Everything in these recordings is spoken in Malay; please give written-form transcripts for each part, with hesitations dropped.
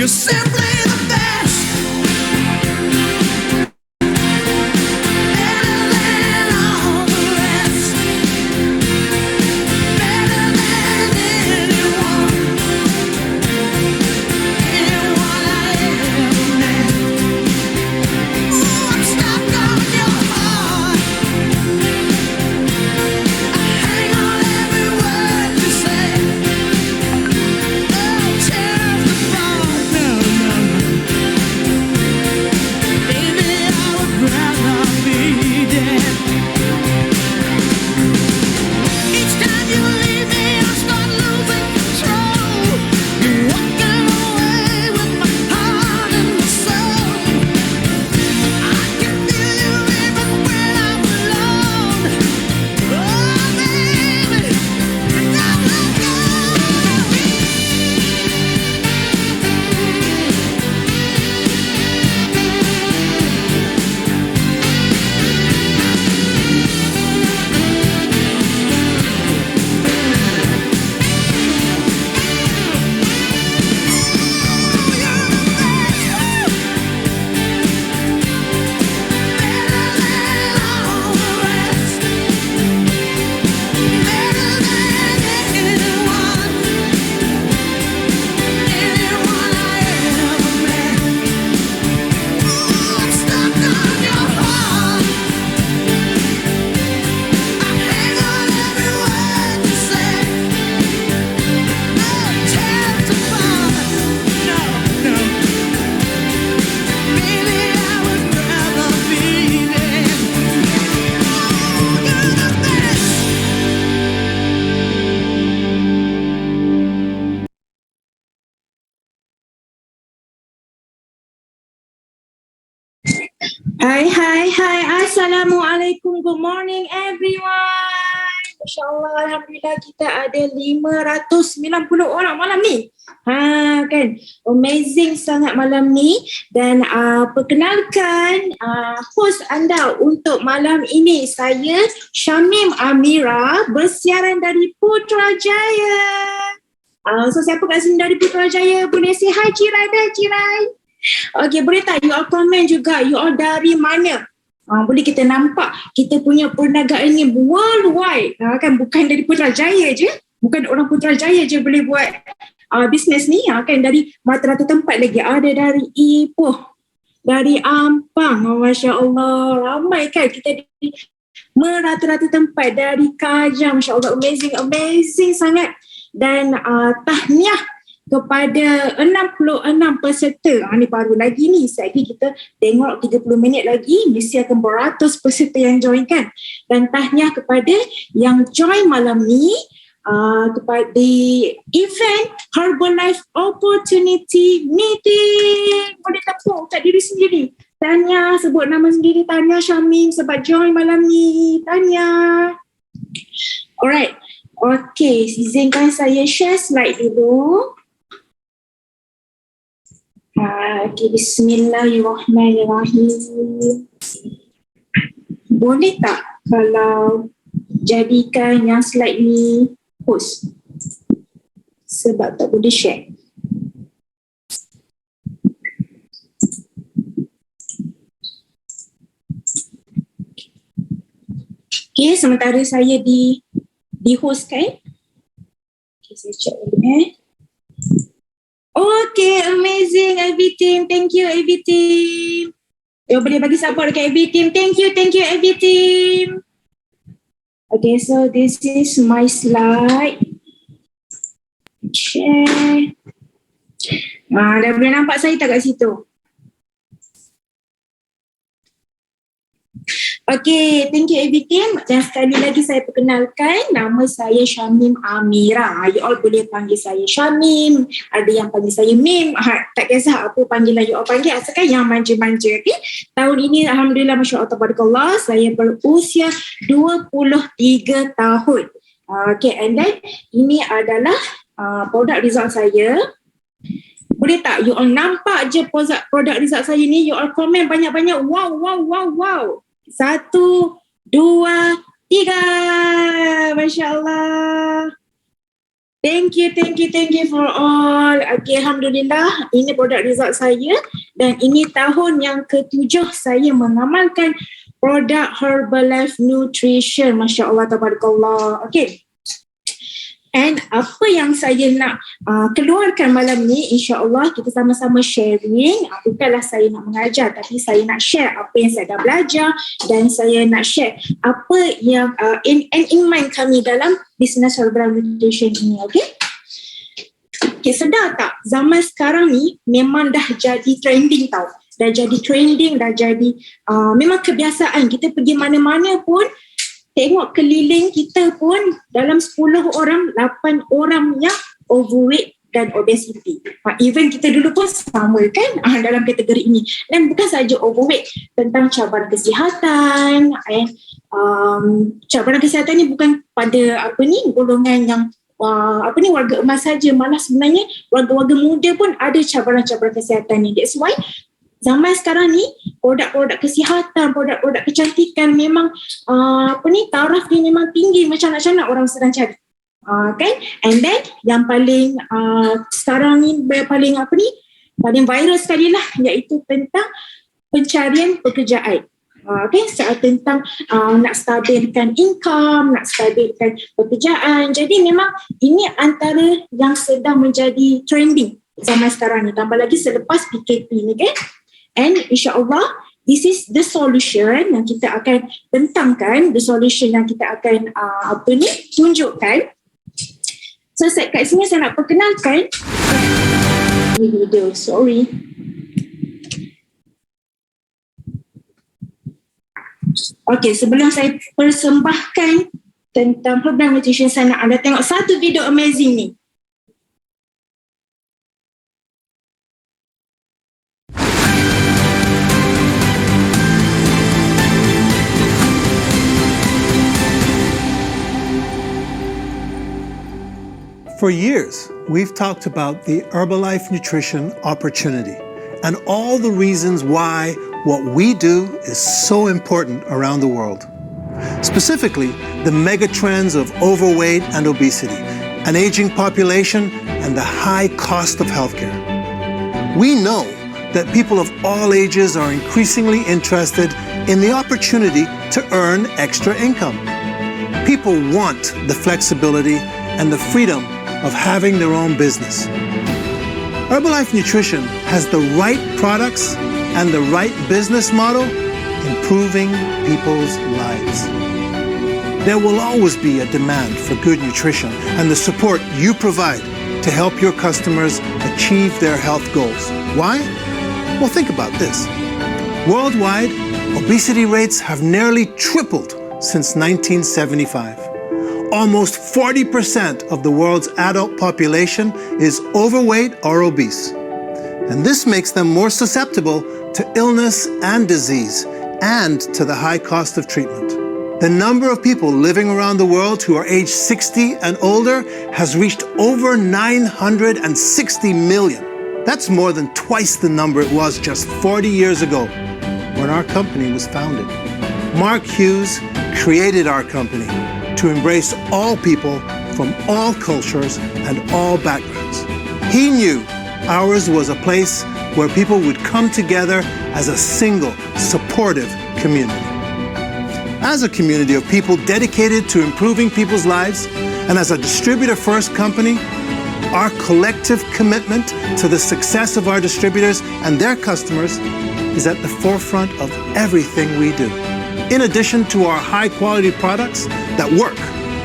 simply the best. Better than all the rest. Better than anyone. Anyone I ever met. Ooh, I'm stuck on your heart. I hang on every word you say. Oh, tears apart. No, no, no. Baby, I would rather be dead. Each time you leave me, I start losing control. You're walking away with my heart and my soul. I can feel you even when I'm alone. Oh, baby, don't let go of me. Hai, Assalamualaikum, good morning everyone. Masya Allah, Alhamdulillah kita ada 590 orang malam ni. Kan, amazing sangat malam ni. Dan perkenalkan host anda untuk malam ini, saya Syamim Amira, bersiaran dari Putrajaya. So siapa kat sini dari Putrajaya? Boleh say hi Cirai dah, Cirai. Okay, boleh tak you all komen juga, you all dari mana? Boleh kita nampak kita punya perniagaan ni worldwide, kan, bukan dari Putrajaya je, bukan orang Putrajaya je boleh buat bisnes ni, kan, dari rata-rata tempat lagi, ada dari Ipoh, dari Ampang, Masya Allah, ramai kan kita di merata-rata tempat, dari Kajang, Masya Allah, amazing sangat. Dan tahniah kepada 66 peserta. Ni baru lagi ni, lagi kita tengok 30 minit lagi mesti akan beratus peserta yang join kan. Dan tahniah kepada yang join malam ni kepada event Herbalife Opportunity Meeting. Boleh tepuk kat diri sendiri. Tahniah, sebut nama sendiri. Tahniah Syamim sebab join malam ni. Tahniah. Alright. Okay, izinkan saya share slide dulu. Okay, bismillahirrahmanirrahim. Boleh tak kalau jadikan yang slide ni post? Sebab tak boleh share. Okay, sementara saya di host kan. Okay, saya check dulu Okay, amazing AV team. Thank you AV team. Boleh bagi support dekat AV team. Thank you AV team. Okay, so this is my slide. Share. Dah boleh nampak saya tak kat situ? Okay, thank you AV team. Dan sekali lagi saya perkenalkan, nama saya Syamim Amira. You all boleh panggil saya Syamim, ada yang panggil saya Mim. Tak kisah apa panggilan you all panggil, asalkan yang manja-manja. Okay? Tahun ini Alhamdulillah, Masya Allah, Tabarakallah, saya berusia 23 tahun. Okay, and then ini adalah produk result saya. Boleh tak you all nampak je produk result saya ni, you all komen banyak-banyak. Wow. 1, 2, 3. Masya Allah. Thank you for all. Okay, Alhamdulillah, ini produk result saya dan ini tahun yang ke-7 saya mengamalkan produk Herbalife Nutrition. Masya Allah, tabarakallah. Okay. And apa yang saya nak keluarkan malam ni, insya-Allah kita sama-sama sharing. Bukanlah saya nak mengajar, tapi saya nak share apa yang saya dah belajar dan saya nak share apa yang in mind kami dalam bisnes Herbalife Nutrition ini. Okay, sedar tak? Zaman sekarang ni memang dah jadi trending tau. Dah jadi trending, dah jadi memang kebiasaan. Kita pergi mana-mana pun, tengok keliling kita pun dalam 10 orang, 8 orang yang overweight dan obesity. Even kita dulu pun sama kan dalam kategori ini. Dan bukan saja overweight, tentang cabaran kesihatan. Cabaran kesihatan ni bukan pada golongan yang warga emas saja. Malah sebenarnya warga-warga muda pun ada cabaran-cabaran kesihatan ni. That's why zaman sekarang ni produk-produk kesihatan, produk-produk kecantikan memang taraf dia memang tinggi, macam nak orang sedang cari. Kan? And then yang paling sekarang ni paling viral sekali lah, iaitu tentang pencarian pekerjaan. Tentang nak stabilkan income, nak stabilkan pekerjaan. Jadi memang ini antara yang sedang menjadi trending zaman sekarang ni. Tambah lagi selepas PKP ni kan. And insyaAllah, this is the solution yang kita akan bentangkan, the solution yang kita akan tunjukkan. So kat sini saya nak perkenalkan video, sorry. Okay, sebelum saya persembahkan tentang program nutrition, saya nak anda tengok satu video amazing ni. For years, we've talked about the Herbalife Nutrition opportunity and all the reasons why what we do is so important around the world. Specifically, the mega trends of overweight and obesity, an aging population, and the high cost of healthcare. We know that people of all ages are increasingly interested in the opportunity to earn extra income. People want the flexibility and the freedom of having their own business. Herbalife Nutrition has the right products and the right business model, improving people's lives. There will always be a demand for good nutrition and the support you provide to help your customers achieve their health goals. Why? Well, think about this. Worldwide, obesity rates have nearly tripled since 1975. Almost 40% of the world's adult population is overweight or obese. And this makes them more susceptible to illness and disease and to the high cost of treatment. The number of people living around the world who are age 60 and older has reached over 960 million. That's more than twice the number it was just 40 years ago when our company was founded. Mark Hughes created our company to embrace all people from all cultures and all backgrounds. He knew ours was a place where people would come together as a single, supportive community. As a community of people dedicated to improving people's lives, and as a distributor-first company, our collective commitment to the success of our distributors and their customers is at the forefront of everything we do. In addition to our high-quality products that work,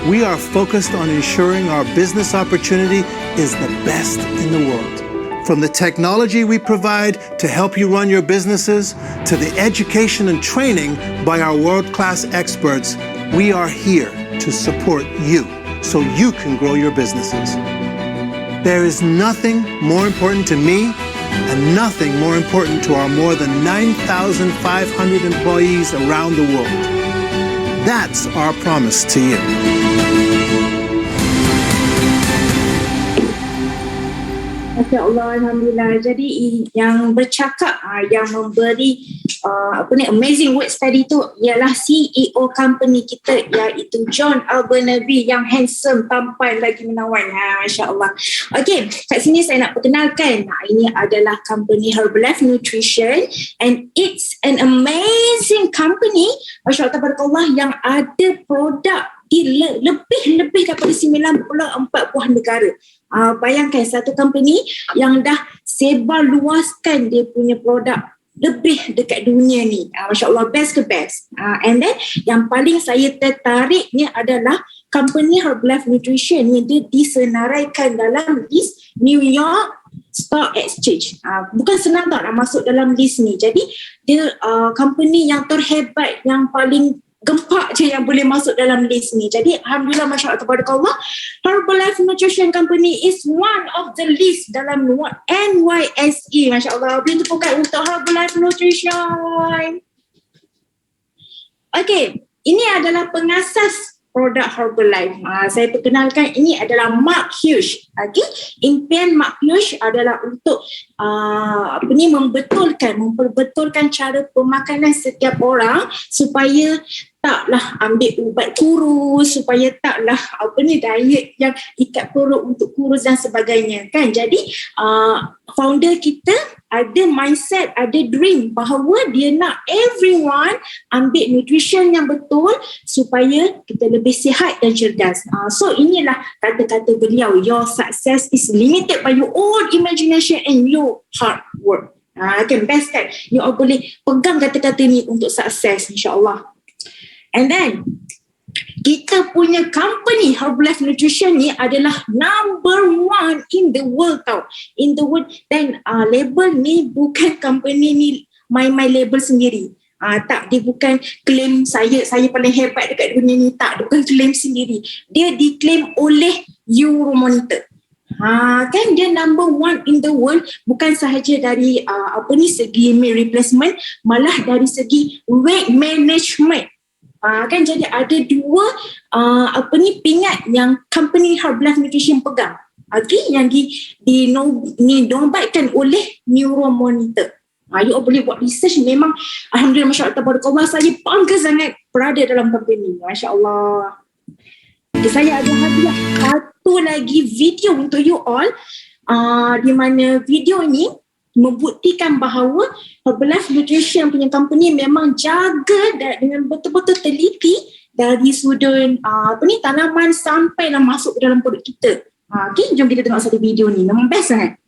we are focused on ensuring our business opportunity is the best in the world. From the technology we provide to help you run your businesses, to the education and training by our world-class experts, we are here to support you so you can grow your businesses. There is nothing more important to me and nothing more important to our more than 9,500 employees around the world. That's our promise to you. Masya Allah, Alhamdulillah. Jadi yang bercakap, yang memberi amazing words tadi tu ialah CEO company kita, iaitu John Albernaby yang handsome, tampan lagi menawan. Masya Allah. Okay, kat sini saya nak perkenalkan. Ini adalah company Herbalife Nutrition and it's an amazing company. Masya Allah, tabarakallah, yang ada produk di lebih daripada 94 buah negara. Bayangkan satu company yang dah sebar luaskan dia punya produk lebih dekat dunia ni. Masya Allah, best ke best. And then yang paling saya tertariknya adalah company Herbalife Nutrition yang dia disenaraikan dalam list New York Stock Exchange. Bukan senang tak nak masuk dalam list ni. Jadi dia company yang terhebat, yang paling gempak je yang boleh masuk dalam list ni. Jadi alhamdulillah, masya Allah, tabarakallah, Herbalife Nutrition Company is one of the list dalam NYSE. Masya Allah, boleh tepukan untuk Herbalife Nutrition. Okay, ini adalah pengasas produk Herbalife. Saya perkenalkan, ini adalah Mark Hughes. Okay, impian Mark Hughes adalah untuk memperbetulkan cara pemakanan setiap orang supaya taklah ambil ubat kurus, supaya taklah diet yang ikat perut untuk kurus dan sebagainya, kan. Jadi founder kita ada mindset, ada dream bahawa dia nak everyone ambil nutrition yang betul supaya kita lebih sihat dan cerdas. So inilah kata-kata beliau, your success is limited by your own imagination and your hard work. Kan best kan, you all boleh pegang kata-kata ni untuk sukses, insyaAllah. And then kita punya company Herbalife Nutrition ni adalah number 1 in the world tau. In the world. Dan label ni bukan company ni my label sendiri. Tak, dia bukan claim saya paling hebat dekat dunia ni. Tak, dia bukan claim sendiri. Dia diklaim oleh Euromonitor. Kan dia number 1 in the world, bukan sahaja dari segi meal replacement, malah dari segi weight management. Kan jadi ada dua pingat yang company Herbalife Nutrition pegang. Okay, yang dinobatkan oleh Euromonitor. You all boleh buat research. Memang alhamdulillah, masya Allah, tabarakallah, saya bangga sangat berada dalam company. Masya Allah. Okay, saya ada hadiah satu lagi video untuk you all, di mana video ni membuktikan bahawa Herbalife Nutrition punya company memang jaga dengan betul-betul teliti dari sudut tanaman sampailah masuk ke dalam produk kita. Okay, jom kita tengok satu video ni. Memang best sangat.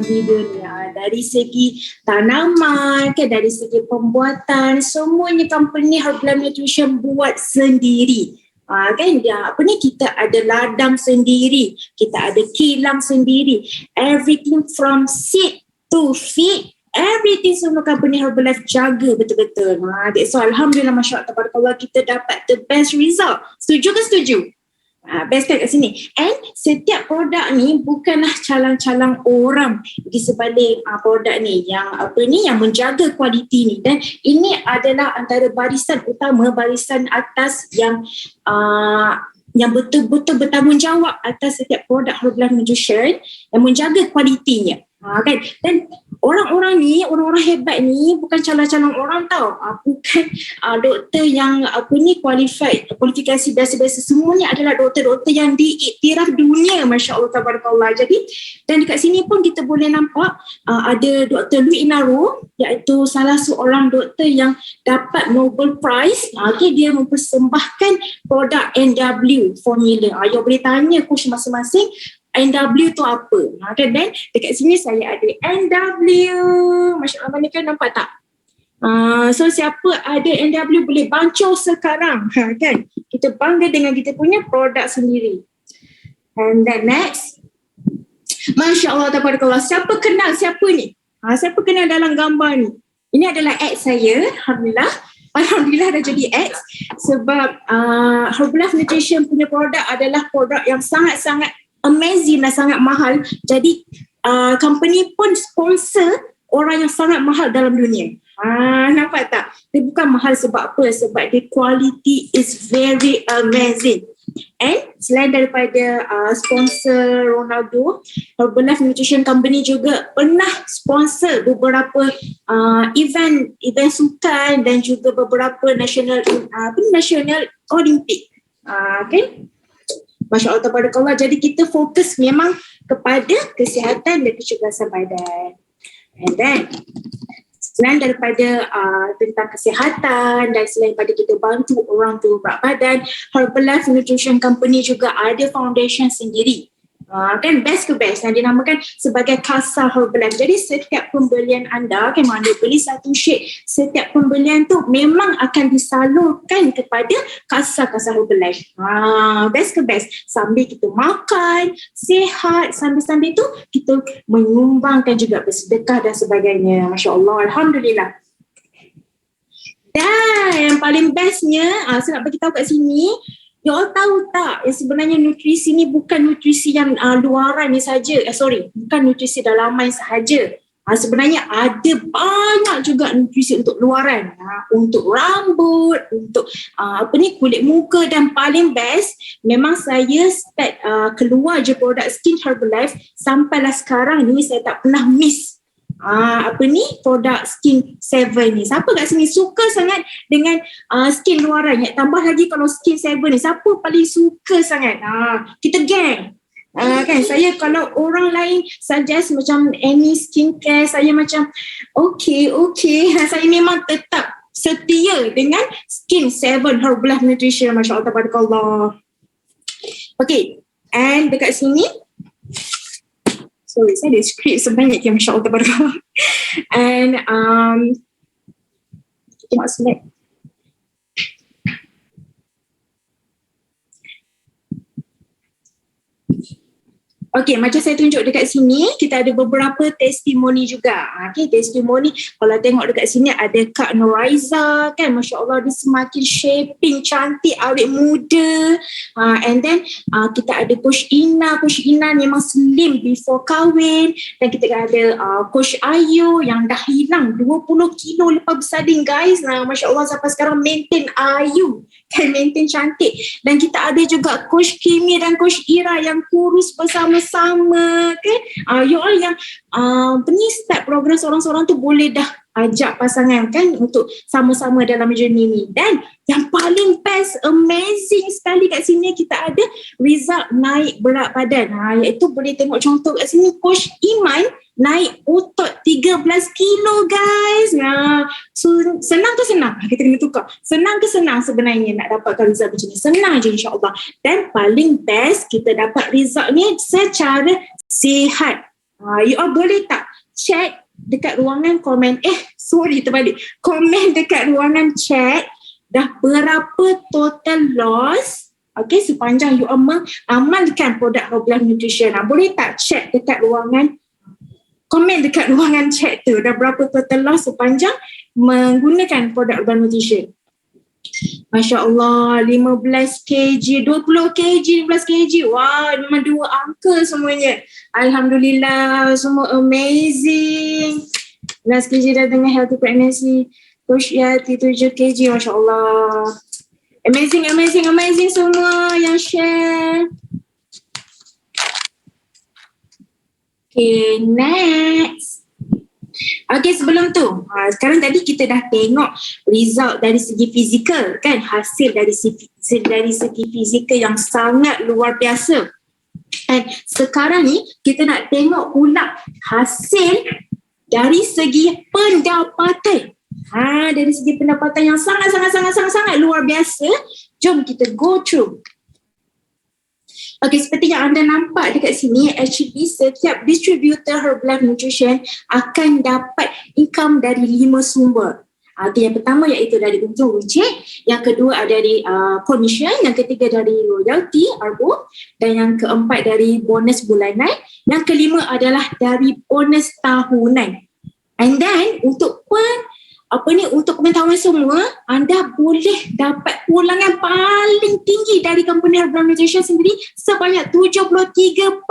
video ni. Dari segi tanaman, dari segi pembuatan, semuanya company Herbalife Nutrition buat sendiri. Kita ada ladang sendiri, kita ada kilang sendiri, everything from seed to feed, everything semua company Herbalife jaga betul-betul. So alhamdulillah, masya-Allah, tabarakallah, kita dapat the best result. Setuju ke setuju? Best kat sini. And setiap produk ni bukanlah calang-calang orang di sebalik produk ni yang menjaga kualiti ni, dan ini adalah antara barisan utama, barisan atas yang betul-betul bertanggungjawab atas setiap produk Herbalife Nutrition yang menjaga kualitinya. Dan orang-orang hebat ni bukan calon-calon orang tau. Bukan doktor yang kualifikasi biasa-biasa. Semuanya adalah doktor-doktor yang diiktiraf dunia, masya-Allah, tabarakallah. Jadi, dan dekat sini pun kita boleh nampak ada Dr. Louis Inaro, iaitu salah seorang doktor yang dapat Nobel Prize. Dia mempersembahkan produk NW formula. You boleh tanya coach masing-masing NW tu apa. Dan dekat sini saya ada NW. Masya Allah, mana kan, nampak tak? So siapa ada NW boleh bancor sekarang. Kan? Kita bangga dengan kita punya produk sendiri. And then next. Masya Allah, tabarakallah. Siapa kenal siapa ni? Siapa kenal dalam gambar ni? Ini adalah ex saya. Alhamdulillah dah jadi ex. Sebab Herbalife Nutrition punya produk adalah produk yang sangat-sangat amazing dan sangat mahal. Jadi company pun sponsor orang yang sangat mahal dalam dunia. Nampak tak? Dia bukan mahal sebab apa? Sebab the quality is very amazing. And selain daripada sponsor Ronaldo, Herbalife Nutrition Company juga pernah sponsor beberapa event sukan dan juga beberapa national Olympic. Okay? Masya Allah, tabarakallah. Jadi kita fokus memang kepada kesihatan dan kecergasan badan. And then selain daripada tentang kesihatan dan selain daripada kita bantu orang tu berat badan, Herbalife Nutrition Company juga ada foundation sendiri. Kan best ke best yang dinamakan sebagai Casa Herbalife. Jadi setiap pembelian anda, kan anda beli satu shake, setiap pembelian tu memang akan disalurkan kepada Casa Herbalife. Best ke best. Sambil kita makan sihat, sambil-sambil tu kita menyumbangkan juga, bersedekah dan sebagainya. Masya Allah, alhamdulillah. Dan yang paling bestnya, saya nak bagi tahu kat sini, you all tahu tak yang sebenarnya nutrisi ni bukan nutrisi yang luaran ni saja. Bukan nutrisi dalaman sahaja. Sebenarnya ada banyak juga nutrisi untuk luaran. Untuk rambut, untuk kulit muka, dan paling best memang saya start keluar je produk skin Herbalife sampailah sekarang ni saya tak pernah miss produk skin 7 ni. Siapa kat sini suka sangat dengan skin luaran? Tambah lagi kalau skin 7 ni, siapa paling suka sangat? Kita gang. Kan saya kalau orang lain suggest macam any skincare, saya macam okay. Saya memang tetap setia dengan skin 7 Herbalife Nutrition. Masya Allah, tabarakallah. Okay, and dekat sini saya ada skrip sebanyak yang Masya Allah, tabarakallah. And tengok slide. Okey, macam saya tunjuk dekat sini, kita ada beberapa testimoni juga. Okey, testimoni. Kalau tengok dekat sini ada Kak Nuraiza, kan, Masya Allah, dia semakin shaping, cantik, awet muda. And then kita ada Coach Ina. Coach Ina memang slim before kahwin. Dan kita ada Coach Ayu yang dah hilang 20 kilo lepas bersalin, guys. Masya Allah, sampai sekarang maintain Ayu, kan, maintain cantik. Dan kita ada juga Coach Kimi dan Coach Ira yang kurus bersama-sama, kan. You all yang start program seorang-seorang tu boleh dah ajak pasangan, kan, untuk sama-sama dalam journey ni. Dan yang paling best, amazing sekali kat sini, kita ada result naik berat badan. Iaitu boleh tengok contoh kat sini, Coach Iman naik otot 13 kilo, guys. So senang ke senang? Kita kena tukar. Senang ke senang sebenarnya nak dapatkan result macam ni? Senang je, insyaAllah. Dan paling best, kita dapat result ni secara sihat. You all boleh tak check dekat ruangan komen, terbalik. Komen dekat ruangan chat dah berapa total loss sepanjang you all mengamalkan produk Herbalife Nutrition. Boleh tak check dekat ruangan, komen dekat ruangan chat tu dah berapa total loss sepanjang menggunakan produk Herbalife Nutrition. Masya Allah, 15 kg, 20 kg, 15 kg. Wah, memang 2 angka semuanya. Alhamdulillah, semua amazing. 11 kg dah dengan healthy pregnancy. Coach Yati 7 kg, Masya Allah. Amazing, amazing, amazing semua yang share. Okay, next. Okay, sebelum tu, sekarang tadi kita dah tengok result dari segi fizikal kan, hasil dari segi fizikal yang sangat luar biasa. And sekarang ni kita nak tengok pula hasil dari segi pendapatan. Dari segi pendapatan yang sangat luar biasa. Jom kita go through. Okay, seperti yang anda nampak dekat sini, actually setiap distributor Herbalife Nutrition akan dapat income dari 5 sumber. Okay, yang pertama iaitu dari untung runcit, yang kedua ada dari commission, yang ketiga dari royalty, ARBO, dan yang keempat dari bonus bulanan, yang kelima adalah dari bonus tahunan. And then untuk untuk pengetahuan semua, anda boleh dapat pulangan paling tinggi dari company Herbalife Nutrition sendiri sebanyak 73%.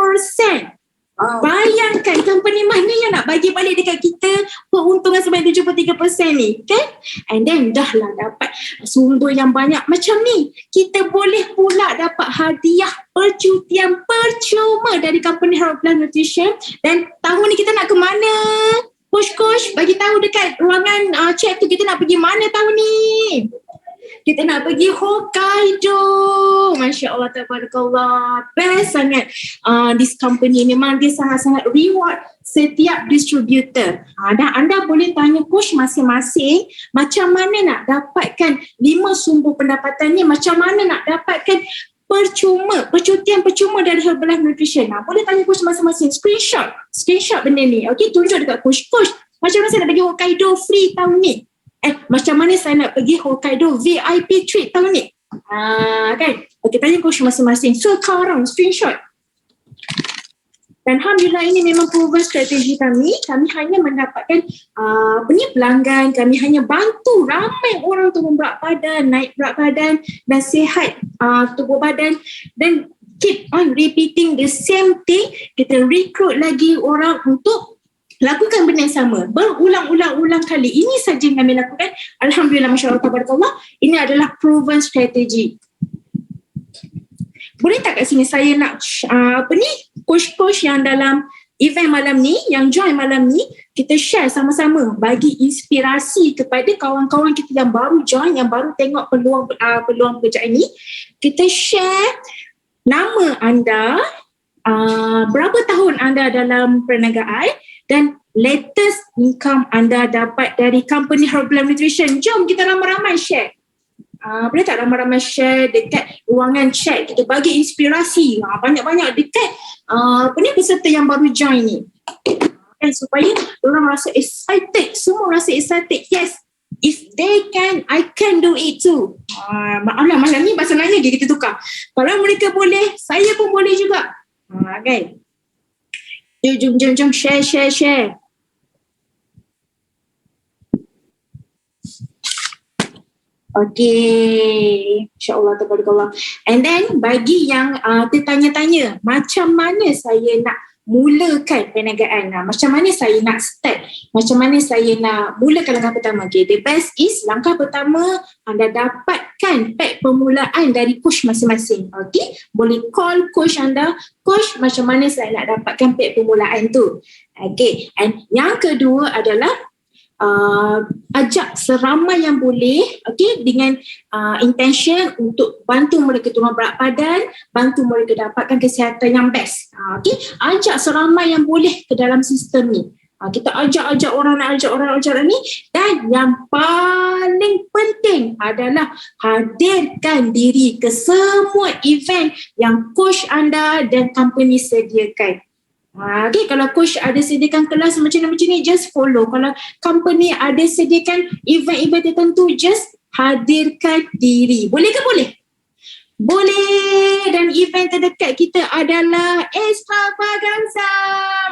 Bayangkan company mana yang nak bagi balik dekat kita keuntungan sebanyak 73% ni, kan? And then dah lah dapat sumber yang banyak macam ni. Kita boleh pula dapat hadiah percutian percuma dari company Herbalife Nutrition. Dan tahun ni kita nak ke mana? Coach, bagi tahu dekat ruangan chat tu, kita nak pergi mana tahun ni? Kita nak pergi Hokkaido. Masya Allah, tabarakallah. Best sangat. This company memang dia sangat-sangat reward setiap distributor. Dan anda boleh tanya coach masing-masing macam mana nak dapatkan 5 sumber pendapatan ni, macam mana nak dapatkan percutian percuma dari Herbalife Nutrition. Boleh tanya coach masing-masing, screenshot benda ni. Okay, tunjuk dekat coach, macam mana saya nak pergi Hokkaido free tahun ni? Macam mana saya nak pergi Hokkaido VIP treat tahun ni? Kan? Okay, tanya coach masing-masing. Sekarang screenshot. Dan Alhamdulillah ini memang proven strategi kami. Kami hanya mendapatkan pelanggan. Kami hanya bantu ramai orang untuk memberat badan, naik berat badan dan sihat tubuh badan. Dan keep on repeating the same thing. Kita recruit lagi orang untuk lakukan benda yang sama. Berulang-ulang kali. Ini saja yang kami lakukan. Alhamdulillah, Masya Allah, tabarakallah. Ini adalah proven strategi. Boleh tak kat sini saya nak coach-coach yang dalam event malam ni, yang join malam ni, kita share sama-sama, bagi inspirasi kepada kawan-kawan kita yang baru join, yang baru tengok peluang pekerjaan ni. Kita share nama anda, berapa tahun anda dalam perniagaan, dan latest income anda dapat dari company Herbalife Nutrition. Jom kita ramai-ramai share. Boleh tak ramai-ramai share dekat ruangan chat, kita bagi inspirasi banyak-banyak dekat peserta yang baru join ni, supaya orang rasa excited, semua rasa excited. Yes, if they can, I can do it too. Malam ni bahasa Melayu lagi kita tukar. Kalau mereka boleh, saya pun boleh juga. Kan? Jom share. Okay, insyaAllah, tabarakallah. And then bagi yang tertanya-tanya macam mana saya nak mulakan perniagaan, macam mana saya nak start, macam mana saya nak mulakan langkah pertama. Okay, the best is langkah pertama anda dapatkan pack permulaan dari coach masing-masing. Okay, boleh call coach anda, coach macam mana saya nak dapatkan pack permulaan tu. Okay, and yang kedua adalah ajak seramai yang boleh, okay, dengan intention untuk bantu mereka turun berat badan, bantu mereka dapatkan kesihatan yang best. Okay, ajak seramai yang boleh ke dalam sistem ni. Kita ajak orang ni. Dan yang paling penting adalah hadirkan diri ke semua event yang coach anda dan company sediakan. Okay, kalau coach ada sediakan kelas macam ni, just follow. Kalau company ada sediakan event-event tertentu, just hadirkan diri. Boleh ke boleh? Boleh. Dan event terdekat kita adalah Extravaganza.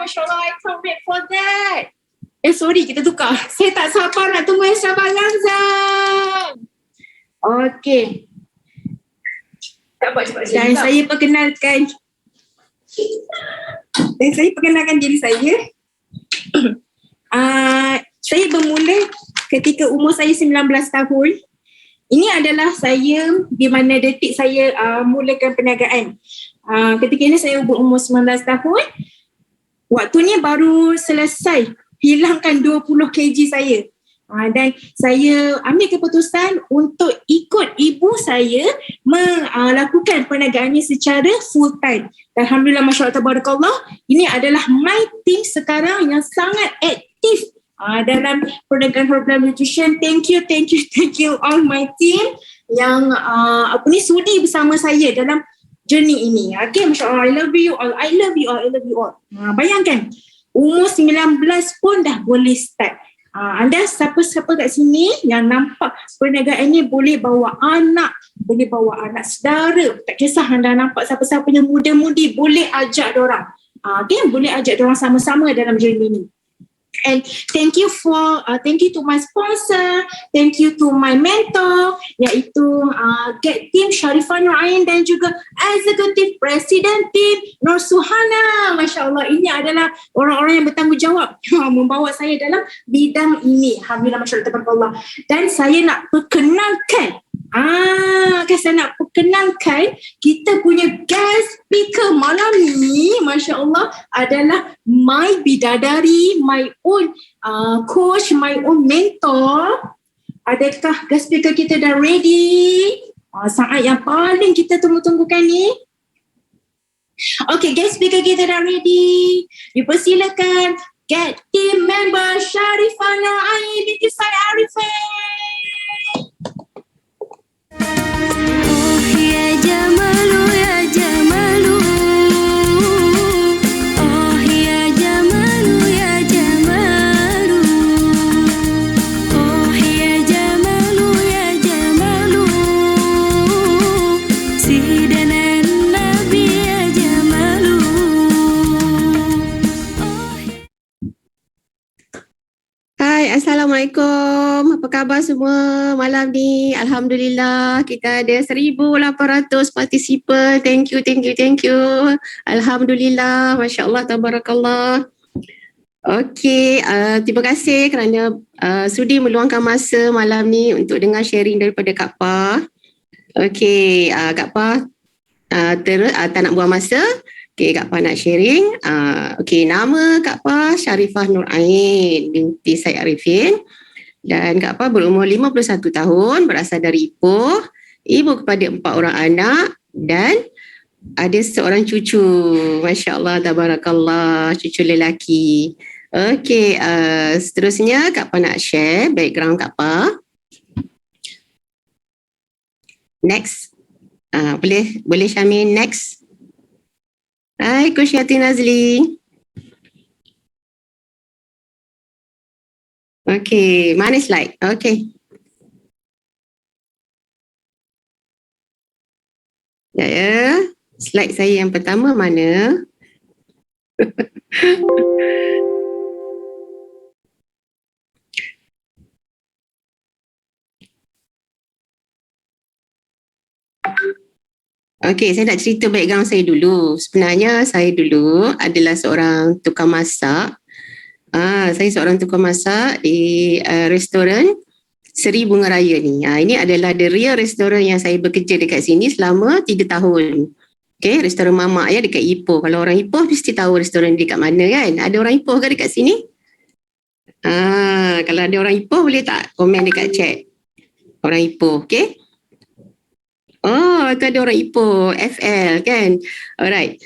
Masya Allah, I can't wait for that. Sorry, kita tukar. Saya tak sabar nak tunggu Extravaganza. Okay. Dan saya perkenalkan diri saya. Saya bermula ketika umur saya 19 tahun. Ini adalah saya di mana detik saya mulakan perniagaan. Ketika ini saya berumur 19 tahun. Waktunya baru selesai hilangkan 20 kg saya. Dan saya ambil keputusan untuk ikut ibu saya melakukan perniagaannya secara full time. Alhamdulillah, Masya Allah, Tabarakallah. Ini adalah my team sekarang yang sangat aktif dalam perniagaan Herbalife Nutrition. Thank you all my team yang sudi bersama saya dalam journey ini. Okay, Masya Allah, I love you all. Bayangkan, umur 19 pun dah boleh start. Anda siapa-siapa kat sini yang nampak perniagaan ni boleh bawa anak, boleh bawa anak saudara, tak kisah anda nampak siapa-siapa yang muda-mudi, boleh ajak diorang. Boleh ajak diorang sama-sama dalam journey ni. And thank you to my sponsor, thank you to my mentor, iaitu Get Team Sharifah Nur Ain dan juga Executive President Team Nur Suhana. Masya Allah, ini adalah orang-orang yang bertanggungjawab membawa saya dalam bidang ini. Alhamdulillah, Masya Allah, Tabarakallah. Dan saya nak perkenalkan kita punya guest speaker malam ni, Masya Allah, adalah my bidadari, my own coach, my own mentor. Adakah guest speaker kita dah ready? Saat yang paling kita tunggu-tunggukan ni. Okay, guest speaker kita dah ready. Dipersilakan Get Team member Sharifah Nur Ain binti Said Arifin. Oh ya Jamalu ya Jamalu, oh ya Jamalu ya Jamalu, oh ya Jamalu ya Jamalu, Sidana Nabi ya Jamalu. Hai, Assalamualaikum. Apa khabar semua malam ni? Alhamdulillah, kita ada 1,800 partisipan. Thank you. Alhamdulillah, Masya Allah, Tabarakallah. Okey, terima kasih kerana sudi meluangkan masa malam ni untuk dengar sharing daripada Kak Pa. Okey, Kak Pa tak nak buang masa. Okay, Kak Pa nak sharing. Okay, nama Kak Pa Sharifah Nur Ain binti Said Arifin. Dan Kak Pa berumur 51 tahun, berasal dari Ipoh. Ibu kepada 4 orang anak dan ada seorang cucu. Masya Allah, Tabarakallah, cucu lelaki. Okay, seterusnya Kak Pa nak share background Kak Pa. Next. Boleh Syamin, next. Hai, Coach Yati Nazli. Okey, mana slide? Okey. Ya, slide saya yang pertama mana? Okey, saya nak cerita background saya dulu. Sebenarnya saya dulu adalah seorang tukang masak. Saya seorang tukang masak di restoran Seri Bunga Raya ni. Ini adalah the real restoran yang saya bekerja dekat sini selama 3 tahun. Okey, restoran Mamak ya dekat Ipoh. Kalau orang Ipoh mesti tahu restoran dekat mana kan? Ada orang Ipoh ke dekat sini? Kalau ada orang Ipoh boleh tak komen dekat chat? Orang Ipoh, okey? Oh, tu ada orang Ipoh, FL kan. Alright.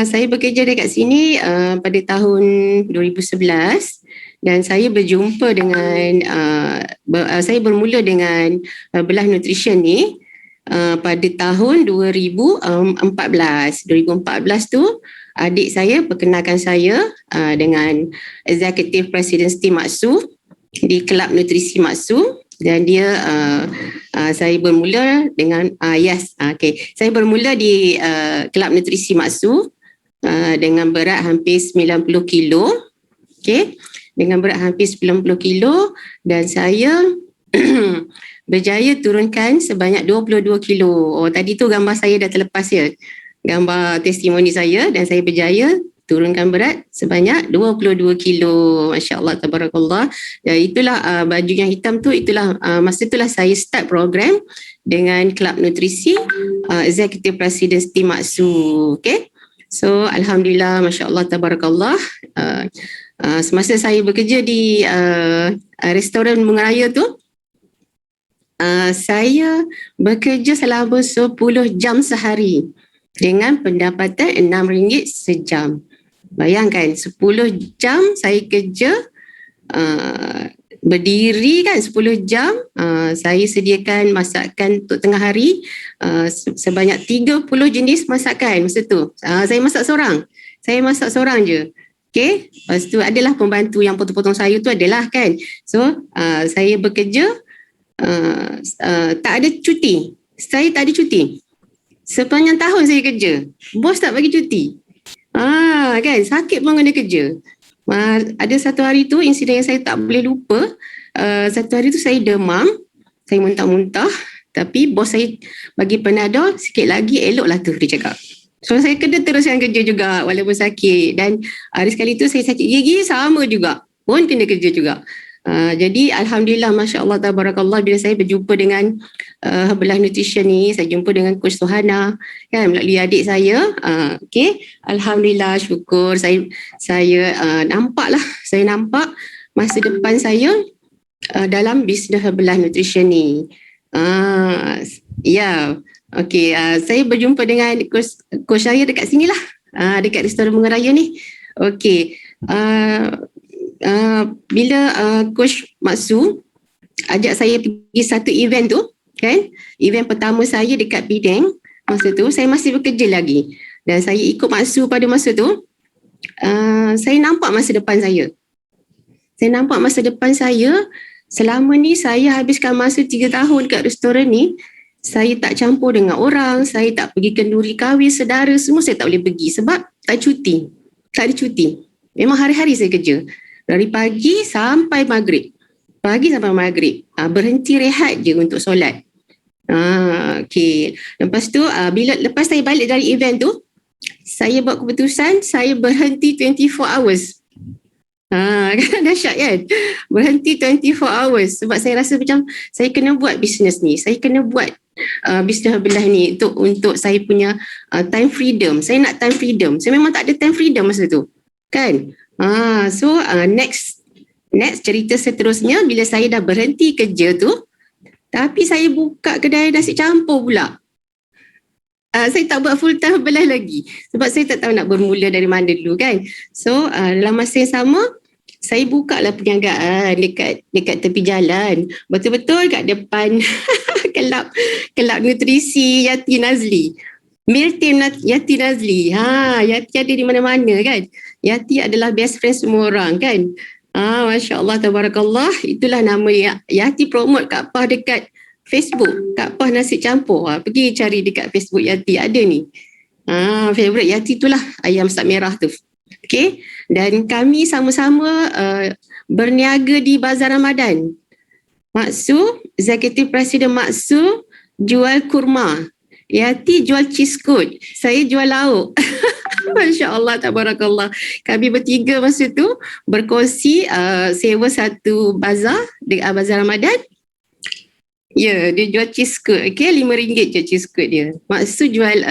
Saya bekerja dekat sini pada tahun 2011 dan saya berjumpa dengan saya bermula dengan belah nutrition ni pada tahun 2014. 2014 tu adik saya perkenalkan saya dengan Executive President Team Maksu di Kelab Nutrisi Maksu, dan dia saya bermula dengan saya bermula di Kelab Nutrisi Maksu dengan berat hampir 90 kilo. Okey, dengan berat hampir 90 kilo, dan saya berjaya turunkan sebanyak 22 kilo. Oh, tadi tu gambar saya dah terlepas ya. Gambar testimoni saya, dan saya berjaya turunkan berat sebanyak 22 kilo. Masya-Allah, tabarakallah. Dan itulah baju yang hitam tu, itulah masa itulah saya start program dengan Kelab Nutrisi Executive President Team Maksu. Okay. So alhamdulillah, masya-Allah, tabarakallah. Semasa saya bekerja di restoran Bunga Raya tu, saya bekerja selama 10 jam sehari dengan pendapatan RM6 sejam. Bayangkan 10 jam saya kerja, berdiri kan 10 jam, saya sediakan masakan untuk tengah hari sebanyak 30 jenis masakan masa tu. Saya masak seorang je. Okay, lepas tu adalah pembantu yang potong-potong sayur tu adalah kan. So saya bekerja, tak ada cuti. Saya tak ada cuti. Sepanjang tahun saya kerja. Bos tak bagi cuti. Kan, sakit pun kena kerja. Ada satu hari tu insiden yang saya tak boleh lupa. Satu hari tu saya demam, saya muntah-muntah, tapi bos saya bagi Panadol, sikit lagi eloklah tu dia cakap. So saya kena teruskan kerja juga walaupun sakit. Dan hari sekali tu saya sakit gigi, sama juga, pun kena kerja juga. Jadi alhamdulillah, masya-Allah, tabarakallah, bila saya berjumpa dengan Herbalife Nutrition ni, saya jumpa dengan Coach Suhana kan, melalui adik saya. Okay, alhamdulillah, syukur saya nampak masa depan saya dalam bisnes Herbalife Nutrition ni. Okay, saya berjumpa dengan Coach saya dekat sinilah, dekat restoran Bunga Raya ni. Okay, bila Coach Maksu ajak saya pergi satu event tu kan, event pertama saya dekat Penang, masa tu saya masih bekerja lagi, dan saya ikut Maksu pada masa tu. Saya nampak masa depan saya. Selama ni saya habiskan masa 3 tahun kat restoran ni, saya tak campur dengan orang, saya tak pergi kenduri kahwin saudara, semua saya tak boleh pergi sebab tak ada cuti. Memang hari-hari saya kerja dari pagi sampai maghrib. Berhenti rehat je untuk solat. Okay. Lepas tu lepas saya balik dari event tu, saya buat keputusan saya berhenti 24 hours. Kan dahsyat kan? Berhenti 24 hours sebab saya rasa macam saya kena buat bisnes ni. Saya kena buat bisnes Herbalife ni untuk saya punya time freedom. Saya nak time freedom. Saya memang tak ada time freedom masa tu. Kan? So next cerita seterusnya, bila saya dah berhenti kerja tu, tapi saya buka kedai nasi campur pula. Saya tak buat full time Herbalife lagi sebab saya tak tahu nak bermula dari mana dulu kan. So dalam masa yang sama, saya buka lah perniagaan dekat tepi jalan, betul-betul kat depan kelab nutrisi Yati Nazli, meal team Yati Nazli. Yati ada di mana-mana kan. Yati adalah best friend semua orang kan. Masya-Allah, tabarakallah. Itulah nama Yati promote Kak Pah dekat Facebook, Kak Pah nasi campur. Pergi cari dekat Facebook Yati, ada ni. Favorite Yati itulah ayam sak merah tu. Okay, dan kami sama-sama berniaga di Bazar Ramadan. Maksu, Executive President Maksu jual kurma, Yati jual cheese coat, saya jual lauk. Masya Allah, tabarakallah. Kami bertiga masa tu berkongsi sewa satu bazar di Bazar Ramadan. Ya, dia jual cheese coat. Okay, RM5 je cheese coat dia. Maksu jual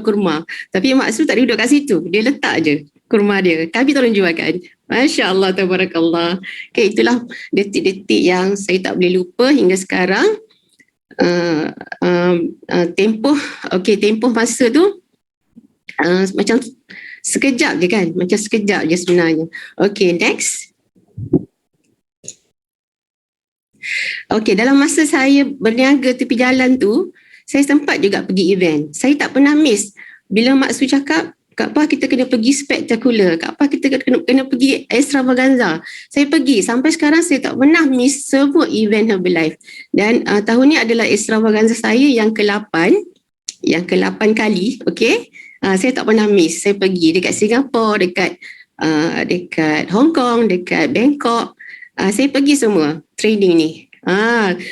kurma. Tapi Maksu tak duduk kat situ. Dia letak je kurma dia. Kami tolong jual kan. Masya Allah, tabarakallah. Okay, itulah detik-detik yang saya tak boleh lupa hingga sekarang. Tempoh masa tu macam sekejap je kan. Macam sekejap je sebenarnya. Okay, next. Okay, dalam masa saya berniaga tepi jalan tu, saya sempat juga pergi event. Saya tak pernah miss. Bila Maksu cakap, Kak Pah kita kena pergi spektakular, Kak Pah kita kena pergi extravaganza. Saya pergi, sampai sekarang saya tak pernah miss semua event Herbalife. Dan tahun ni adalah extravaganza saya yang ke-8 kali, okay. Saya tak pernah miss. Saya pergi dekat Singapura, dekat Hong Kong, dekat Bangkok. Saya pergi semua training ni.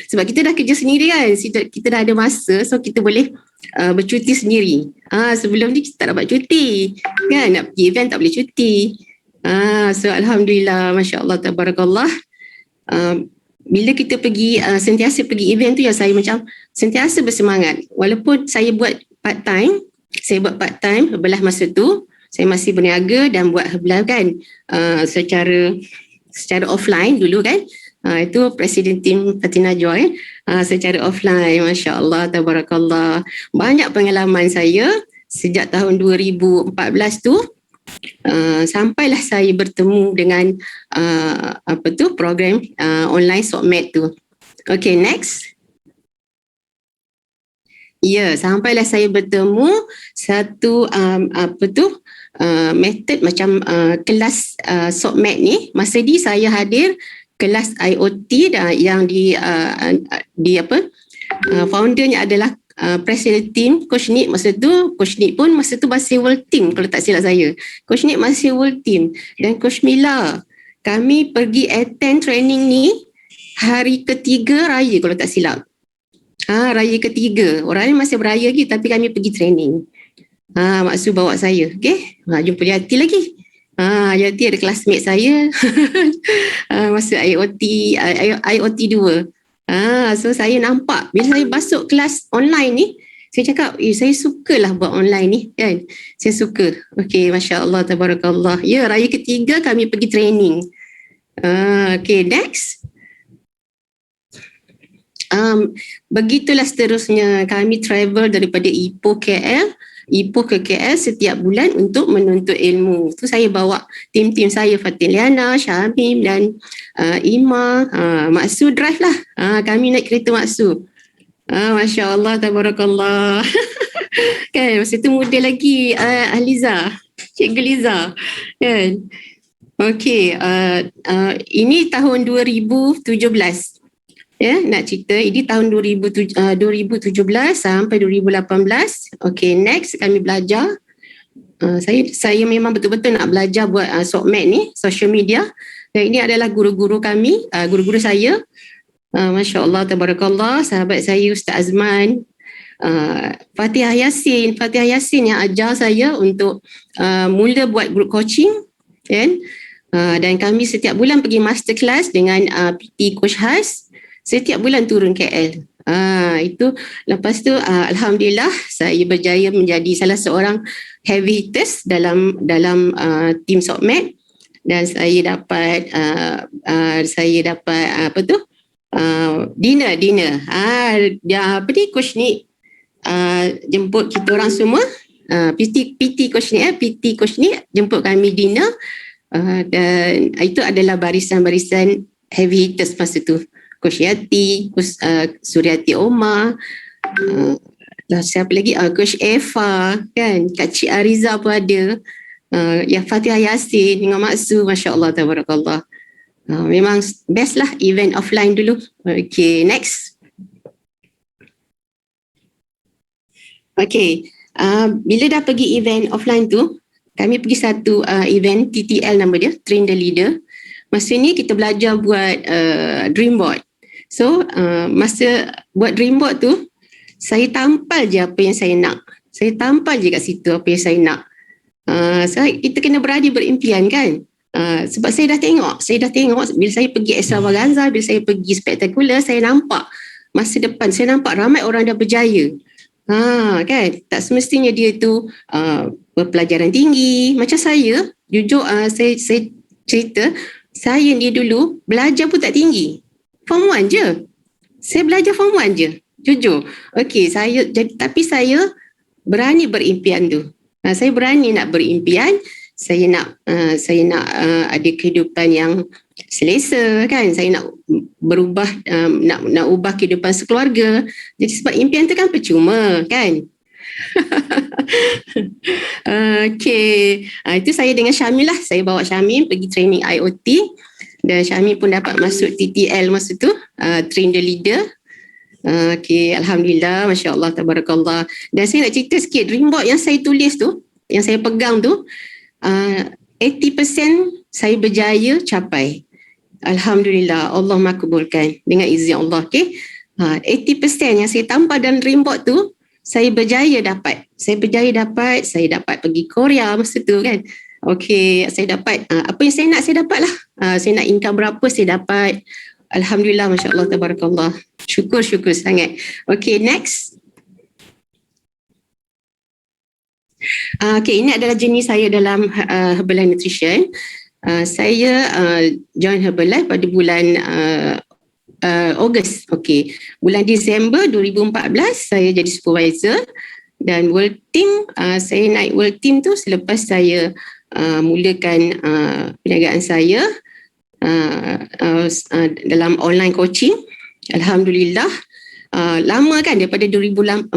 Sebab kita dah kerja sendiri kan, kita dah ada masa, so kita boleh bercuti sendiri. Sebelum ni kita tak dapat cuti kan, nak pergi event tak boleh cuti. So Alhamdulillah, Masya Allah, Tabarakallah. Bila kita pergi, sentiasa pergi event tu, yang saya macam sentiasa bersemangat. Walaupun saya buat part time Herbalife masa tu, saya masih berniaga dan buat Herbalife kan, secara offline dulu kan. Itu Presiden Tim Fatina Joy, secara offline. Masya Allah, Tabarakallah. Banyak pengalaman saya sejak tahun 2014 tu, sampailah saya bertemu dengan program online SOCMED tu. Okay, next. Ya, sampailah saya bertemu satu method macam kelas SOCMED ni. Masa ni saya hadir kelas IoT yang foundernya adalah Presiden Tim Coach Nick masa tu. Coach Nick pun masa tu masih World Team kalau tak silap saya. Coach Nick masih World Team dan Coach Mila. Kami pergi attend training ni hari ketiga raya kalau tak silap. Raya ketiga. Orang ni masih beraya lagi tapi kami pergi training. Mak Su bawa saya. Okay. Jumpa Yati lagi. Yati ada classmate saya. Masa IoT 2. So saya nampak bila saya masuk kelas online ni, saya cakap saya sukalah buat online ni kan. Saya suka. Okay, Masya Allah, Tabarakallah. Ya, raya ketiga kami pergi training. Okay, next. Begitulah seterusnya kami travel daripada Ipoh ke KL setiap bulan untuk menuntut ilmu. Tu saya bawa tim-tim saya, Fatiliana, Syamim dan Ima. Mak Su drive lah. Kami naik kereta Mak Su. Masya Allah, Tabarakallah. Kan, masa tu muda lagi Aliza, Cikgu Liza. Kan. Okay, ini tahun 2017. Ya, nak cerita ini tahun 2017 sampai 2018. Okay, next kami belajar. Saya memang betul-betul nak belajar buat SOCMED ni, social media. Dan ini adalah guru-guru kami, guru-guru saya. Masya Allah, Tabarakallah. Sahabat saya Ustaz Azman, Fatihah Yasin yang ajar saya untuk mula buat group coaching kan. Dan kami setiap bulan pergi masterclass dengan PT Coach Has. Setiap bulan turun KL. Itu lepas tu alhamdulillah saya berjaya menjadi salah seorang heavy hitters dalam tim SOCMED dan saya dapat dinner. Coach ni jemput kita orang semua. PT Coach ni jemput kami dinner dan itu adalah barisan-barisan heavy hitters masa tu. Coach Yati, Coach Suryati Omar, siapa lagi? Coach Eva, kan? Kak Cik Ariza pun ada. Yang Fatihah Yasin dengan Mak Su, Masya Allah, Tabarakallah. Memang best lah event offline dulu. Okay, next. Okay, bila dah pergi event offline tu, kami pergi satu event TTL nama dia, Train the Leader. Masa ni kita belajar buat dream board. So masa buat dream board tu, saya tampal je apa yang saya nak. Saya tampal je kat situ apa yang saya nak. So kita kena berani berimpian kan. Sebab saya dah tengok bila saya pergi extravaganza, bila saya pergi spektakular, saya nampak masa depan, saya nampak ramai orang dah berjaya. Kan, tak semestinya dia tu berpelajaran tinggi. Macam saya, jujur saya cerita, saya ni dulu belajar pun tak tinggi. Form 1 je. Saya belajar Form 1 je. Jujur. Okey, tapi saya berani berimpian tu. Saya berani nak berimpian. Saya nak ada kehidupan yang selesa kan. Saya nak berubah, nak ubah kehidupan sekeluarga. Jadi sebab impian tu kan percuma kan. Okay. Itu saya dengan Syamil lah. Saya bawa Syamil pergi training IoT. Dan Syamil pun dapat masuk TTL masa tu. Train the leader. Okay. Alhamdulillah. Masya Allah. Tabarakallah. Dan saya nak cerita sikit. Dreamboard yang saya tulis tu. Yang saya pegang tu. 80% saya berjaya capai. Alhamdulillah. Allah makbulkan. Dengan izin Allah. Okay. 80% yang saya tambah dalam dreamboard tu, saya berjaya dapat. Saya dapat pergi Korea masa tu kan. Okey, saya dapat apa yang saya dapat lah. Saya nak income berapa saya dapat. Alhamdulillah, Masya Allah, Tabarakallah. Syukur sangat. Okey, next. Okey, ini adalah jenis saya dalam Herbalife Nutrition. Saya join Herbalife pada bulan Ogos. Okey. Bulan Disember 2014 saya jadi supervisor dan world team saya naik world team tu selepas saya mulakan perniagaan saya dalam online coaching. Alhamdulillah. Lama kan daripada 2014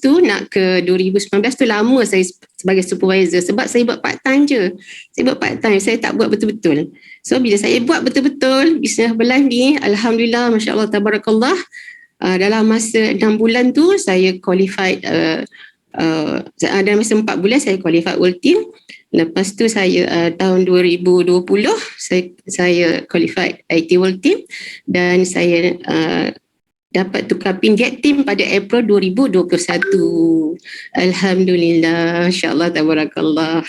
tu nak ke 2019 tu lama saya sebagai supervisor sebab saya buat part time je. Saya tak buat betul-betul. So bila saya buat betul-betul bisnes Herbalife ni, alhamdulillah, masya-Allah, tabarakallah, dalam masa 6 bulan tu saya qualified dalam masa 4 bulan saya qualified world team. Lepas tu saya tahun 2020 saya qualified IT world team dan saya dapat tukar PIN Get Team pada April 2021. Alhamdulillah, insya-Allah, tabarakallah.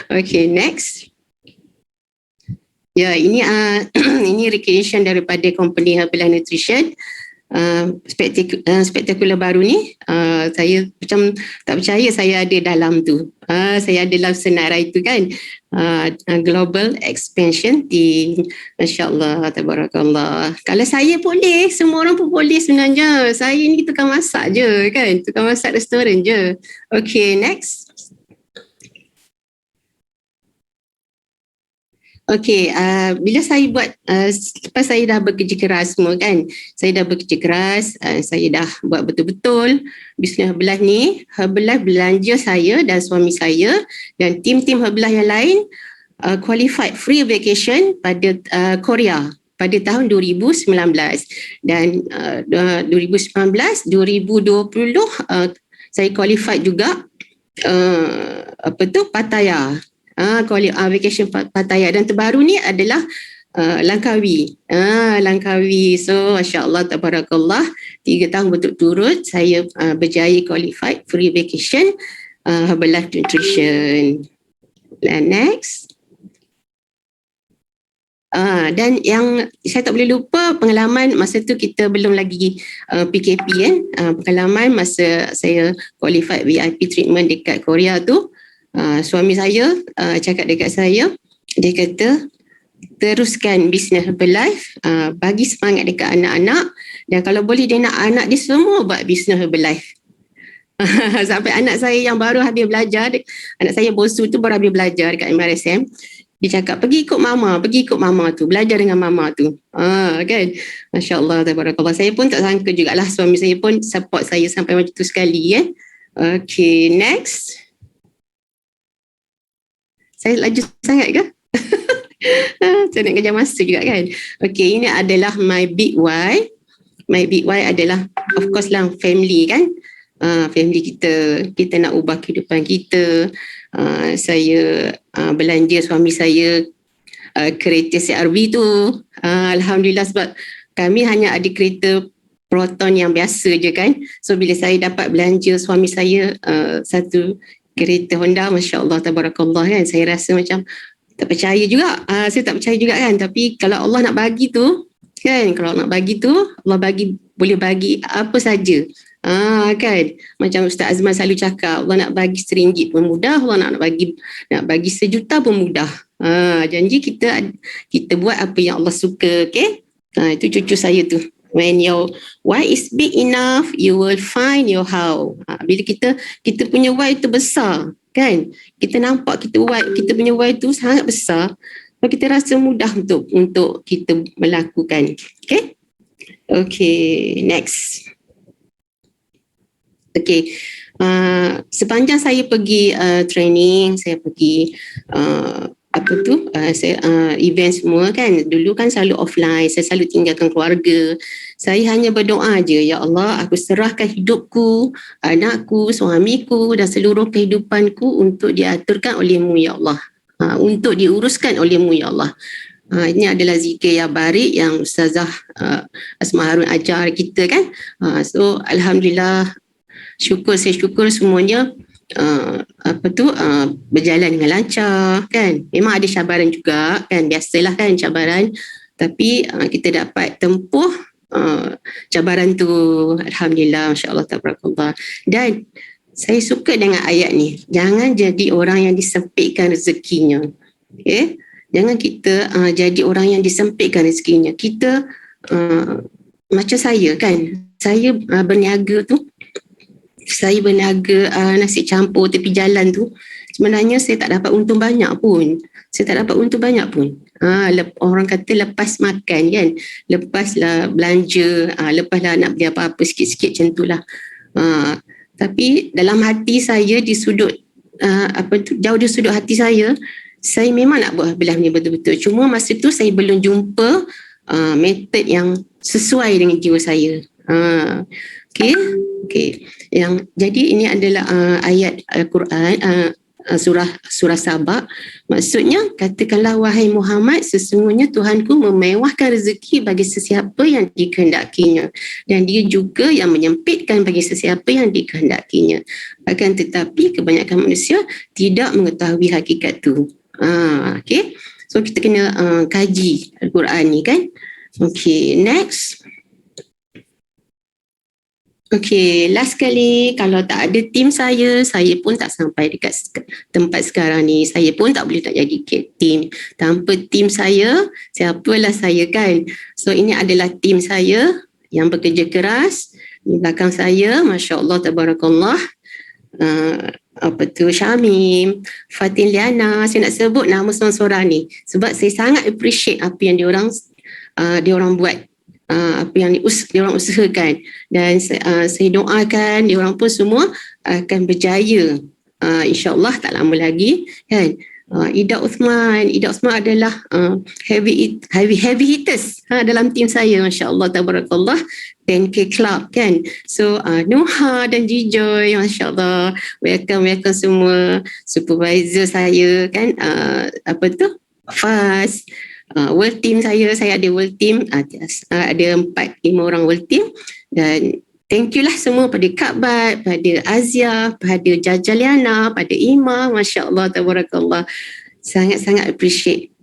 Okay, next. Ya, ini ini recognition daripada company Herbalife Nutrition. Spektakular baru ni, saya macam tak percaya saya ada dalam tu. Saya ada dalam senarai tu kan. Global Expansion Team. Masya Allah, tabarakallah. Kalau saya boleh, semua orang pun boleh sebenarnya. Saya ni tukang masak je kan. Tukang masak restoran je. Okay, next. Okay, bila saya buat, lepas saya dah bekerja keras semua kan, saya dah buat betul-betul bisnes Herbalife ni. Herbalife belanja saya dan suami saya dan tim-tim Herbalife yang lain qualified free vacation pada Korea pada tahun 2019 dan 2019, 2020 saya qualified juga Pattaya. Vacation Pattaya dan terbaru ni adalah Langkawi. Langkawi. So masya-Allah, tabarakallah, 3 tahun berturut-turut saya berjaya qualified free vacation Herbalife Nutrition. And next. Dan yang saya tak boleh lupa pengalaman masa tu kita belum lagi PKP kan. Pengalaman masa saya qualified VIP treatment dekat Korea tu. Suami saya cakap dekat saya, dia kata teruskan bisnes Herbalife, bagi semangat dekat anak-anak dan kalau boleh dia nak anak dia semua buat bisnes Herbalife. Sampai anak saya yang baru habis belajar, anak saya bosu tu baru habis belajar dekat MRSM, dia cakap pergi ikut mama tu, belajar dengan mama tu. Kan, masya-Allah, tabarakallah. Saya pun tak sangka jugalah suami saya pun support saya sampai macam tu sekali kan. Okay, next. Saya laju sangat ke? Saya nak kejar masa juga kan. Okay, ini adalah my big why. My big why adalah of course lah family kan. Family kita nak ubah kehidupan kita. Saya belanja suami saya kereta CRV tu. Alhamdulillah sebab kami hanya ada kereta Proton yang biasa je kan. So bila saya dapat belanja suami saya satu kereta Honda, Masya Allah, tabarakallah kan. Saya rasa macam tak percaya juga. Saya tak percaya juga kan. Tapi kalau Allah nak bagi tu, kan, kalau nak bagi tu, Allah boleh bagi apa saja. Kan. Macam Ustaz Azman selalu cakap, Allah nak bagi RM1 pun mudah, Allah nak bagi RM1 pun mudah. Janji kita buat apa yang Allah suka, okay? Itu cucu saya tu. When your why is big enough, you will find your how. Bila kita punya why tu besar, kan? Kita nampak kita punya why tu sangat besar, so kita rasa mudah untuk kita melakukan. Okay? Okay, next. Okay. sepanjang saya pergi training, saya pergi event semua kan, dulu kan selalu offline, saya selalu tinggalkan keluarga. Saya hanya berdoa je, ya Allah, aku serahkan hidupku, anakku, suamiku dan seluruh kehidupanku untuk diaturkan oleh-Mu ya Allah, untuk diuruskan oleh-Mu ya Allah. Ini adalah zikir yang barik yang Ustazah Asma Harun ajar kita kan. So alhamdulillah, saya syukur semuanya berjalan dengan lancar kan. Memang ada cabaran juga kan, biasalah kan cabaran, tapi kita dapat tempuh cabaran tu, alhamdulillah, masya-Allah, tabarakallah. Dan saya suka dengan ayat ni, jangan jadi orang yang disempitkan rezekinya. Okay? Jangan kita jadi orang yang disempitkan rezekinya. Kita macam saya kan, saya berniaga tu, saya berniaga nasi campur tepi jalan tu, sebenarnya saya tak dapat untung banyak pun. Orang kata lepas makan kan, lepaslah belanja, lepaslah nak beli apa-apa sikit-sikit macam tu lah. Tapi dalam hati saya, di sudut jauh di sudut hati saya memang nak buat belah ni betul-betul. Cuma masa tu saya belum jumpa metod yang sesuai dengan jiwa saya. Okay. Jadi ini adalah ayat Al-Quran, surah Sabah. Maksudnya, katakanlah wahai Muhammad, sesungguhnya Tuhanku memewahkan rezeki bagi sesiapa yang dikehendakinya, dan dia juga yang menyempitkan bagi sesiapa yang dikehendakinya. Akan tetapi kebanyakan manusia tidak mengetahui hakikat tu. Okay. So kita kena kaji Al-Quran ni kan. Okay, next. Okay, last kali, kalau tak ada tim saya pun tak sampai dekat tempat sekarang ni. Saya pun tak boleh nak jadi tim. Tanpa tim saya, siapalah saya kan. So ini adalah tim saya yang bekerja keras. Di belakang saya, Masya Allah, Tabarakallah, Syamim, Fatin Liana. Saya nak sebut nama seorang-seorang ni sebab saya sangat appreciate apa yang diorang buat, apa yang diorang usahakan, dan saya doakan diorang pun semua akan berjaya, insyaAllah tak lama lagi kan. Ida Uthman adalah heavy hitters dalam tim saya, masya-Allah, tabarakallah, 10K Club kan. So Nuha dan Jijoy, masya-Allah, welcome semua. Supervisor saya kan, Faz. World team saya ada world team, ada 4-5 orang world team. Dan thank you lah semua pada Kak Bat, pada Azia, pada Jajaliana, pada Ima, masya-Allah, tabarakallah. Sangat-sangat appreciate.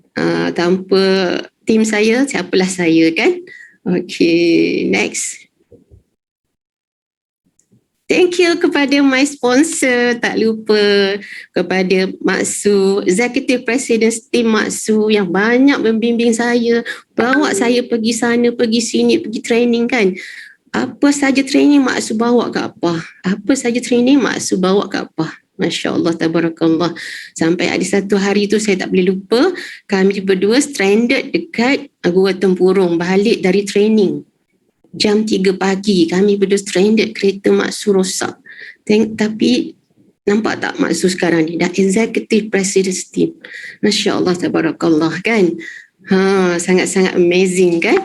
Tanpa tim saya, siapalah saya kan. Okay, next. Thank you kepada my sponsor, tak lupa kepada Mak Su, Executive President Team Mak Su yang banyak membimbing saya, bawa saya pergi sana, pergi sini, pergi training kan. Apa saja training Mak Su bawa ke apa. Masya Allah, tabarakallah. Sampai ada satu hari tu saya tak boleh lupa, kami berdua stranded dekat Gua Tempurung, balik dari training. Jam 3 pagi kami berdua stranded, kereta Mak Su rosak. Tapi nampak tak Mak Su sekarang ni dah Executive President Team. Masya Allah, tabarakallah kan. Sangat-sangat amazing kan.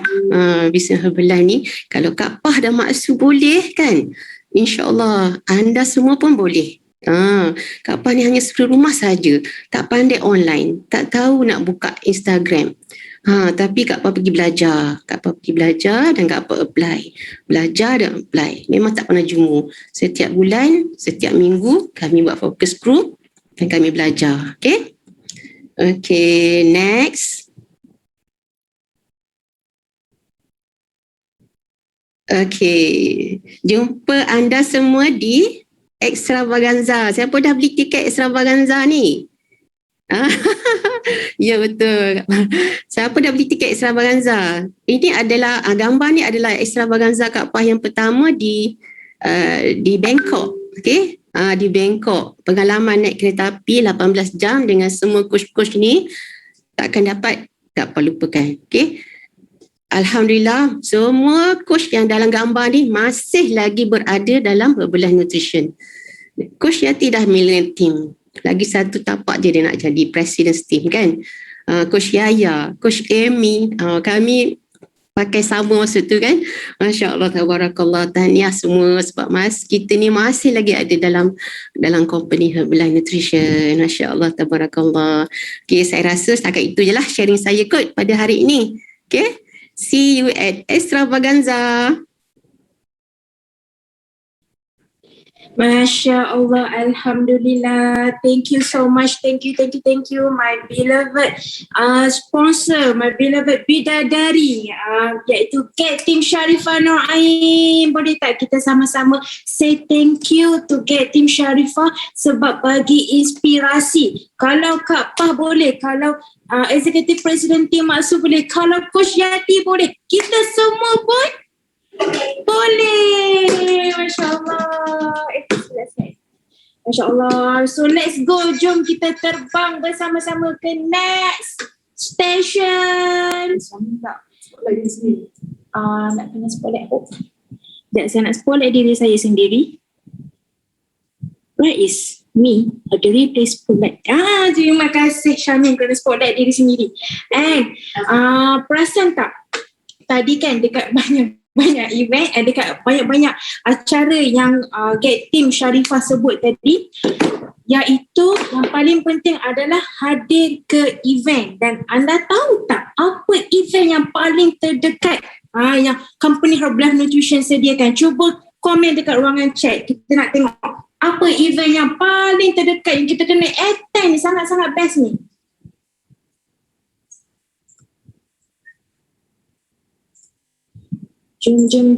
Bisnes Herbalife ni, kalau Kak Pah dan Mak Su boleh kan, insya-Allah anda semua pun boleh. Kak Pah ni hanya suruh rumah saja, tak pandai online, tak tahu nak buka Instagram. Tapi Kak Pah pergi belajar dan Kak Pah apply. Belajar dan apply. Memang tak pernah jemu. Setiap bulan, setiap minggu kami buat focus group dan kami belajar. Okay, next. Okay, jumpa anda semua di Extravaganza. Siapa dah beli tiket Extravaganza ni? Ya, betul. Siapa dah beli tiket Extravaganza? Ini adalah gambar ni adalah Extravaganza Kak Pah yang pertama di Bangkok. Okay? Di Bangkok. Pengalaman naik kereta api 18 jam dengan semua coach-coach ni takkan dapat Kak Pah lupakan. Okay? Alhamdulillah, semua coach yang dalam gambar ni masih lagi berada dalam Herbalife Nutrition. Coach Yati dah millennial team. Lagi satu tapak je dia nak jadi President's team kan. Coach Yaya, Coach Amy, kami pakai sama masa tu kan. Masya Allah, tabarakallah, tahniah semua sebab kita ni masih lagi ada dalam company Herbalife Nutrition. Masya Allah, tabarakallah. Okay, saya rasa setakat itu je lah sharing saya kot pada hari ini. Okay, see you at Extravaganza. Masya Allah, Alhamdulillah. Thank you so much. Thank you, my beloved sponsor, my beloved bidadari, iaitu Get Team Sharifah Nur Ain. Boleh tak kita sama-sama say thank you to Get Team Sharifah sebab bagi inspirasi. Kalau Kak Pah boleh, kalau Executive President Tim Maksud boleh, kalau Coach Yati boleh, kita semua pun boleh. Masya Allah. Masya Allah. So let's go. Jom kita terbang bersama-sama ke next station. Spotlight diri sendiri. Nak kena spotlight. Sekejap, saya nak spotlight diri saya sendiri. Where is me? Ada replay spotlight. Terima kasih Syamin kena spotlight diri sendiri. And perasan tak? Tadi kan dekat banyak event, dekat banyak-banyak acara yang Get Team Sharifah sebut tadi, iaitu yang paling penting adalah hadir ke event. Dan anda tahu tak apa event yang paling terdekat yang company Herbalife Nutrition sediakan? Cuba komen dekat ruangan chat, kita nak tengok apa event yang paling terdekat yang kita kena attend, sangat-sangat best ni. Jom.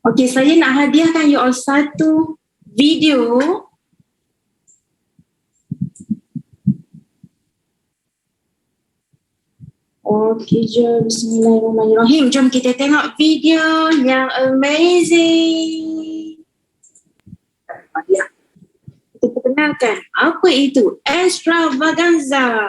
Okay, saya nak hadiahkan you all satu video. Okay, jom. Bismillahirrahmanirrahim. Jom kita tengok video yang amazing. Kita perkenalkan apa itu Extravaganza.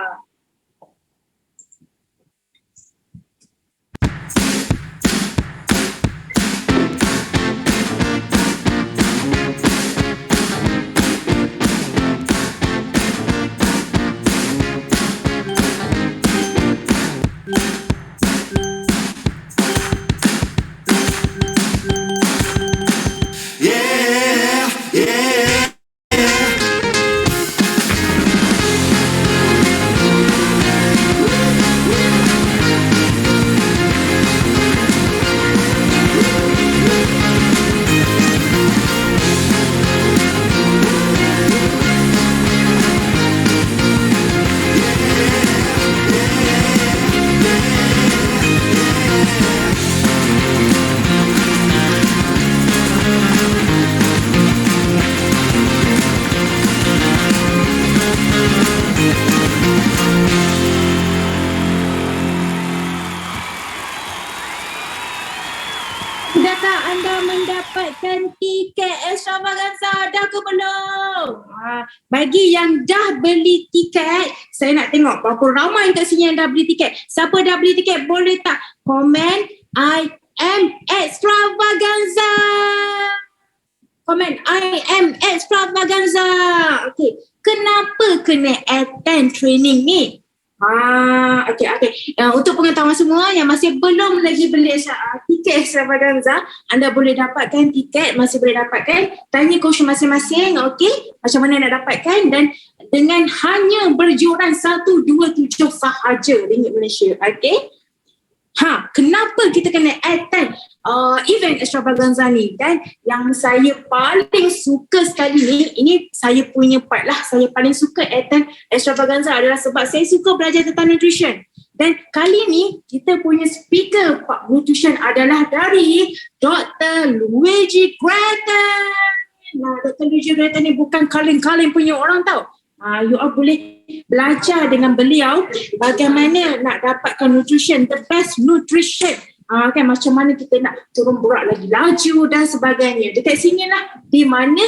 Sudahkah anda mendapatkan tiket Extravaganza? Dah ke belum? Bagi yang dah beli tiket, saya nak tengok berapa ramai kat sini yang dah beli tiket. Siapa dah beli tiket boleh tak komen I am Extravaganza. Komen I am Extravaganza. Okay. Kenapa kena attend training ni? Okay. Untuk pengetahuan semua yang masih belum lagi beli tiket Extravaganza, anda boleh dapatkan tiket, masih boleh dapatkan. Tanya coach masing-masing, okay, macam mana nak dapatkan, dan dengan hanya berjuran 127 sahaja ringgit Malaysia, okay. Kenapa kita kena attend event Extravaganza ni? Dan yang saya paling suka sekali ni, ini saya punya part lah, saya paling suka attend Extravaganza adalah sebab saya suka belajar tentang nutrition. Dan kali ni kita punya speaker Pak Nutrition adalah dari Dr. Luigi Grattan. Dr. Luigi Grattan ni bukan kaleng-kaleng punya orang tau. You all boleh belajar dengan beliau bagaimana nak dapatkan nutrition, the best nutrition. Kan macam mana kita nak turun berat lagi laju dan sebagainya. Dekat sini lah di mana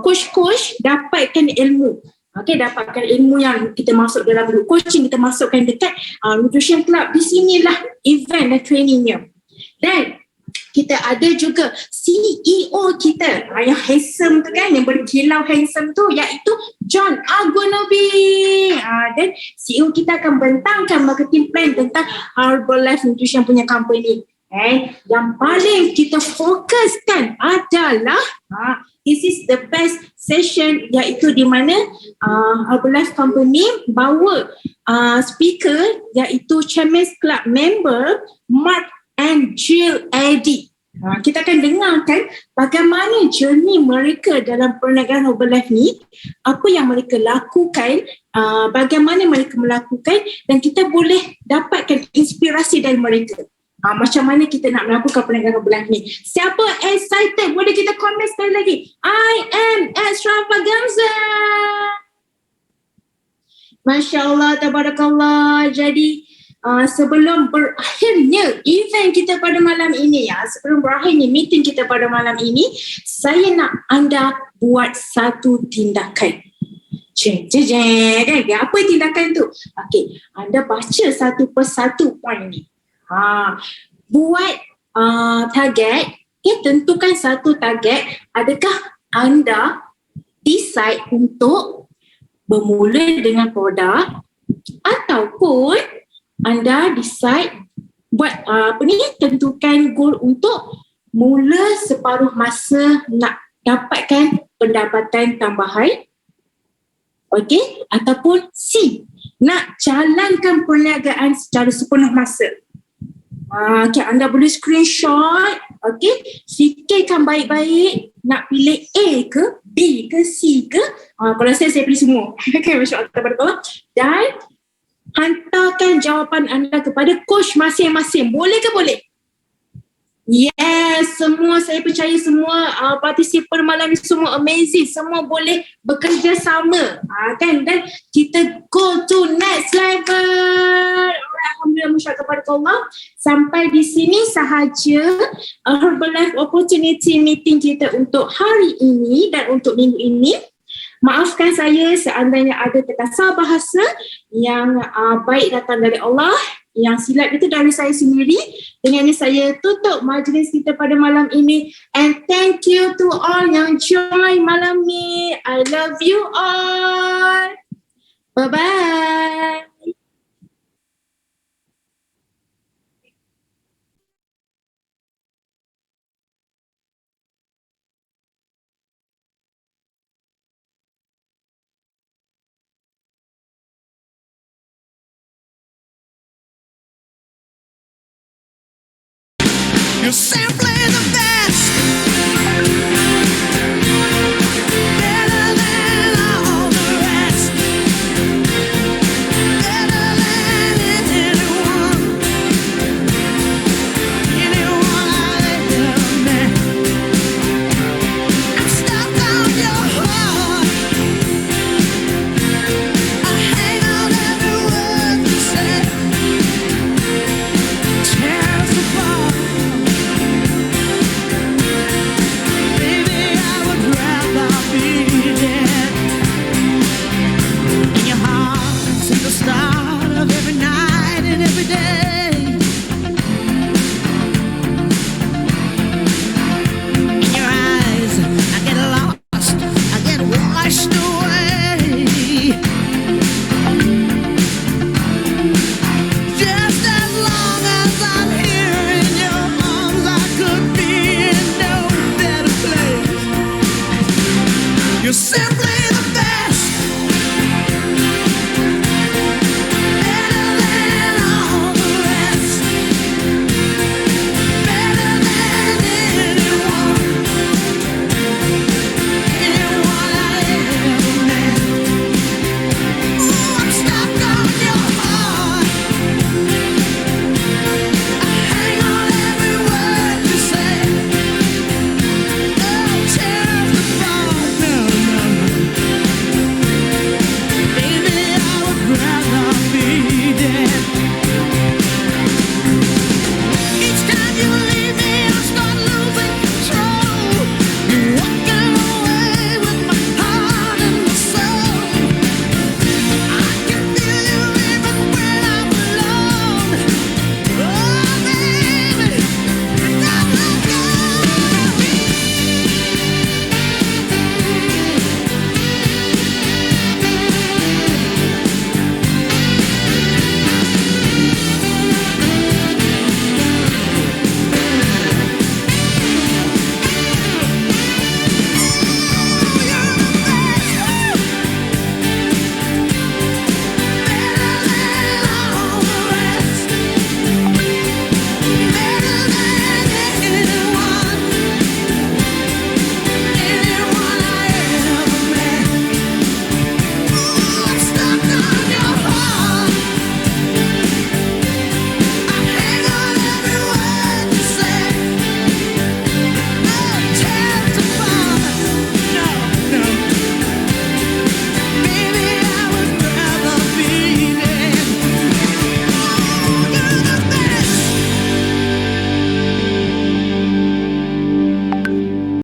coach-coach dapatkan ilmu. Okay, dapatkan ilmu yang kita masuk dalam group coaching, kita masukkan dekat nutrition club. Di sinilah event dan trainingnya. Dan kita ada juga CEO kita yang handsome tu kan, yang berkilau handsome tu, iaitu John Agunobi. Dan CEO kita akan bentangkan marketing plan tentang Herbalife Nutrition punya company. Yang paling kita fokuskan adalah this is the best session, iaitu di mana Herbalife Company bawa speaker iaitu Champions Club member Mark and Jill Eddy. Kita akan dengarkan bagaimana journey mereka dalam perniagaan Herbalife ni, apa yang mereka lakukan, bagaimana mereka melakukan, dan kita boleh dapatkan inspirasi dari mereka. Macam mana kita nak melakukan perniagaan Herbalife ni. Siapa excited? Boleh kita komen sekali lagi. I am extravaganza. Masya Allah, tabarakallah. Jadi sebelum berakhirnya event kita pada malam ini, sebelum berakhirnya meeting kita pada malam ini, saya nak anda buat satu tindakan. Kan? Apa tindakan tu? Okey, anda baca satu persatu point ni. Buat target. Tentukan satu target. Adakah anda decide untuk bermula dengan produk, ataupun anda decide buat tentukan goal untuk mula separuh masa nak dapatkan pendapatan tambahan. Okey, ataupun C, nak jalankan perniagaan secara sepenuh masa. Okay, anda boleh screenshot. Okey, fikirkan baik-baik, nak pilih A ke B ke C ke. Kalau saya pilih semua. Okay, Masya Allah. Dan hantarkan jawapan anda kepada coach masing-masing. Boleh ke boleh? Yes, semua, saya percaya semua partisipan malam ni semua amazing. Semua boleh bekerjasama. Kan? Dan kita go to next level. Alhamdulillah, masyarakat kepada Allah. Sampai di sini sahaja Herbalife Opportunity Meeting kita untuk hari ini dan untuk minggu ini. Maafkan saya seandainya ada terkasar bahasa yang baik datang dari Allah, yang silap itu dari saya sendiri. Dengan ini saya tutup majlis kita pada malam ini. And thank you to all yang join malam ni. I love you all. Bye-bye. You simply